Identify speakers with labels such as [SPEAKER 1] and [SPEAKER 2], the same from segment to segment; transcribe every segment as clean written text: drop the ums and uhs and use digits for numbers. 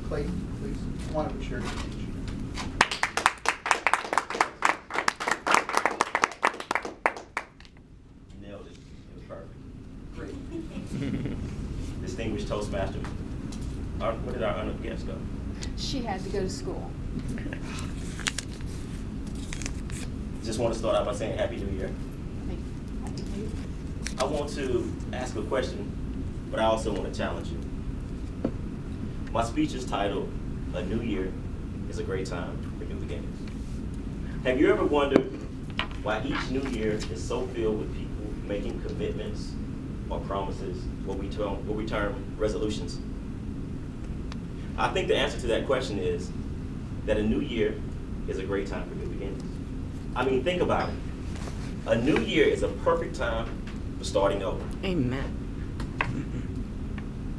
[SPEAKER 1] Clayton, please. Come on up and share your speech.
[SPEAKER 2] Nailed it. It was perfect.
[SPEAKER 1] Great.
[SPEAKER 2] Distinguished Toastmasters. Where did our honored guest go?
[SPEAKER 3] She had to go to school.
[SPEAKER 2] Just want to start out by saying Happy New Year.
[SPEAKER 3] Happy New Year.
[SPEAKER 2] I want to ask a question, but I also want to challenge you. My speech is titled, A New Year is a Great Time for New Beginnings. Have you ever wondered why each new year is so filled with people making commitments or promises, what we term resolutions? I think the answer to that question is that a new year is a great time for new beginnings. I mean, think about it. A new year is a perfect time for starting over.
[SPEAKER 4] Amen.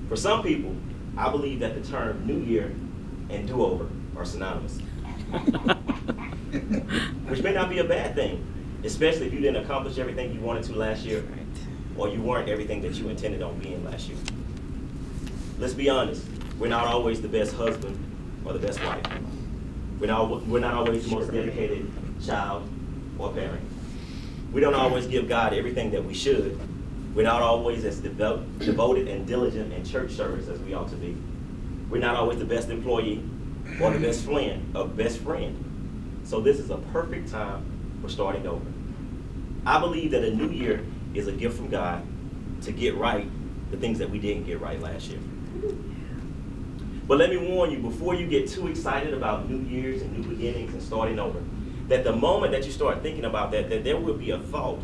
[SPEAKER 2] For some people, I believe that the term new year and do-over are synonymous. Which may not be a bad thing, especially if you didn't accomplish everything you wanted to last year, or you weren't everything that you intended on being last year. Let's be honest, we're not always the best husband or the best wife. We're not always the most dedicated child or parent. We don't always give God everything that we should. We're not always as devoted and diligent in church service as we ought to be. We're not always the best employee or the best friend. So this is a perfect time for starting over. I believe that a new year is a gift from God to get right the things that we didn't get right last year. But let me warn you, before you get too excited about new years and new beginnings and starting over, that the moment that you start thinking about that there will be a thought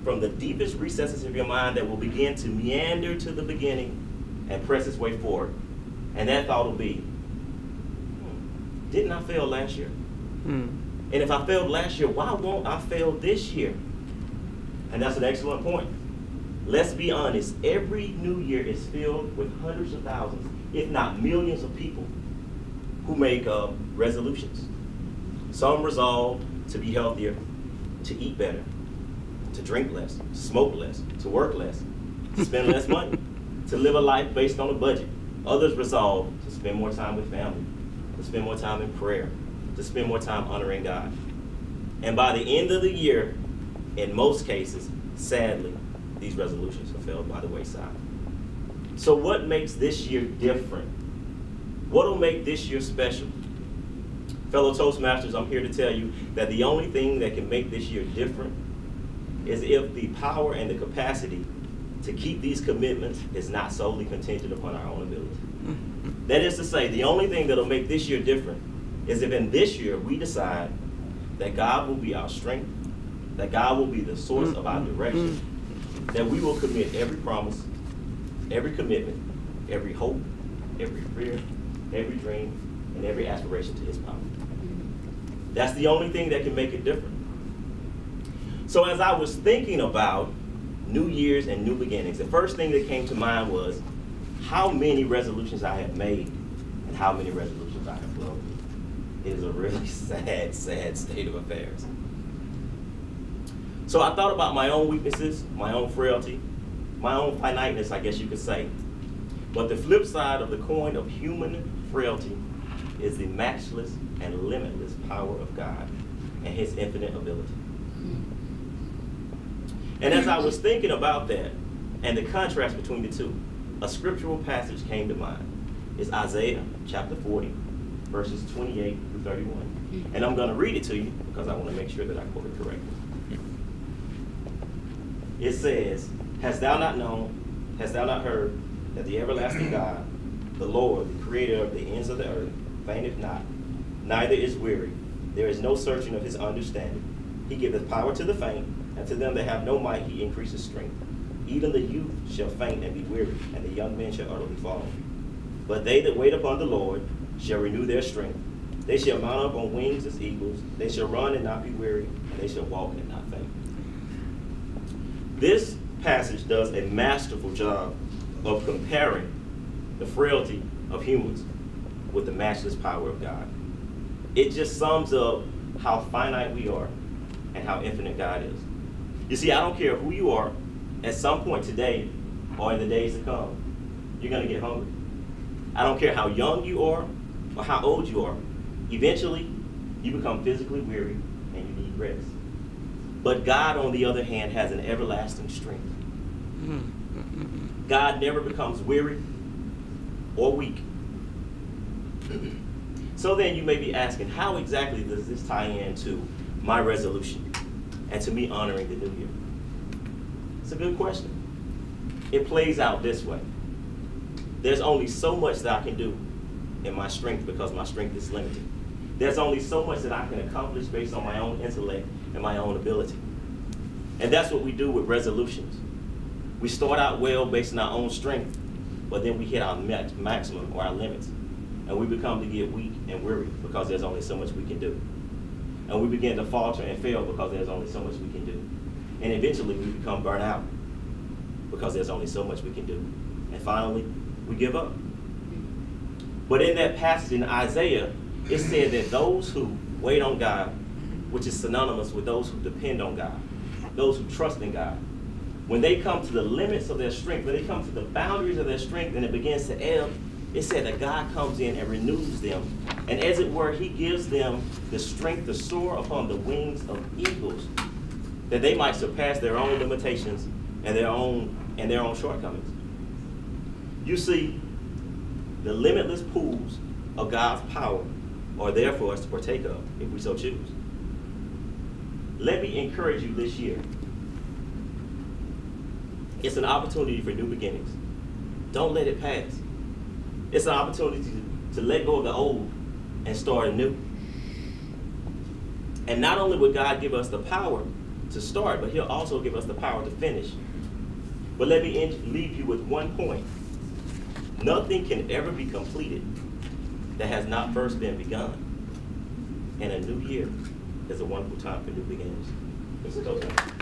[SPEAKER 2] from the deepest recesses of your mind that will begin to meander to the beginning and press its way forward. And that thought will be, didn't I fail last year? And if I failed last year, why won't I fail this year? And that's an excellent point. Let's be honest, every new year is filled with hundreds of thousands, if not millions of people who make resolutions. Some resolve to be healthier, to eat better, to drink less, to smoke less, to work less, to spend less money, to live a life based on a budget. Others resolve to spend more time with family, to spend more time in prayer, to spend more time honoring God. And by the end of the year, in most cases, sadly, these resolutions are failed by the wayside. So what makes this year different? What will make this year special? Fellow Toastmasters, I'm here to tell you that the only thing that can make this year different is if the power and the capacity to keep these commitments is not solely contingent upon our own ability. That is to say, the only thing that will make this year different is if in this year we decide that God will be our strength, that God will be the source of our direction, that we will commit every promise, every commitment, every hope, every prayer, every dream, and every aspiration to His power. That's the only thing that can make it different. So as I was thinking about New Year's and new beginnings, the first thing that came to mind was how many resolutions I have made and how many resolutions I have broken. It is a really sad, sad state of affairs. So I thought about my own weaknesses, my own frailty, my own finiteness, I guess you could say. But the flip side of the coin of human frailty is the matchless and limitless power of God and His infinite ability. And as I was thinking about that and the contrast between the two, a scriptural passage came to mind. It's Isaiah chapter 40, verses 28 through 31. And I'm going to read it to you because I want to make sure that I quote it correctly. It says, "Hast thou not known, hast thou not heard, that the everlasting God, the Lord, the creator of the ends of the earth, fainteth not, neither is weary. There is no searching of His understanding. He giveth power to the faint, and to them that have no might He increaseth strength. Even the youth shall faint and be weary, and the young men shall utterly fall. But they that wait upon the Lord shall renew their strength. They shall mount up on wings as eagles. They shall run and not be weary, and they shall walk and not faint." This passage does a masterful job of comparing the frailty of humans with the matchless power of God. It just sums up how finite we are and how infinite God is. You see, I don't care who you are, at some point today or in the days to come, you're going to get hungry. I don't care how young you are or how old you are. Eventually, you become physically weary and you need rest. But God, on the other hand, has an everlasting strength. God never becomes weary or weak. So then you may be asking, how exactly does this tie into my resolution and to me honoring the new year? It's a good question. It plays out this way. There's only so much that I can do in my strength because my strength is limited. There's only so much that I can accomplish based on my own intellect and my own ability. And that's what we do with resolutions. We start out well based on our own strength, but then we hit our maximum or our limits. And we become to get weak and weary because there's only so much we can do. And we begin to falter and fail because there's only so much we can do. And eventually we become burnt out because there's only so much we can do. And finally, we give up. But in that passage in Isaiah, it said that those who wait on God, which is synonymous with those who depend on God, those who trust in God, when they come to the limits of their strength, when they come to the boundaries of their strength and it begins to ebb, it said that God comes in and renews them. And as it were, he gives them the strength to soar upon the wings of eagles, that they might surpass their own limitations and their own shortcomings. You see, the limitless pools of God's power are there for us to partake of, if we so choose. Let me encourage you this year. It's an opportunity for new beginnings. Don't let it pass. It's an opportunity to let go of the old and start anew. And not only will God give us the power to start, but he'll also give us the power to finish. But let me leave you with one point. Nothing can ever be completed that has not first been begun. And a new year is a wonderful time for new beginnings. This is Toastmasters.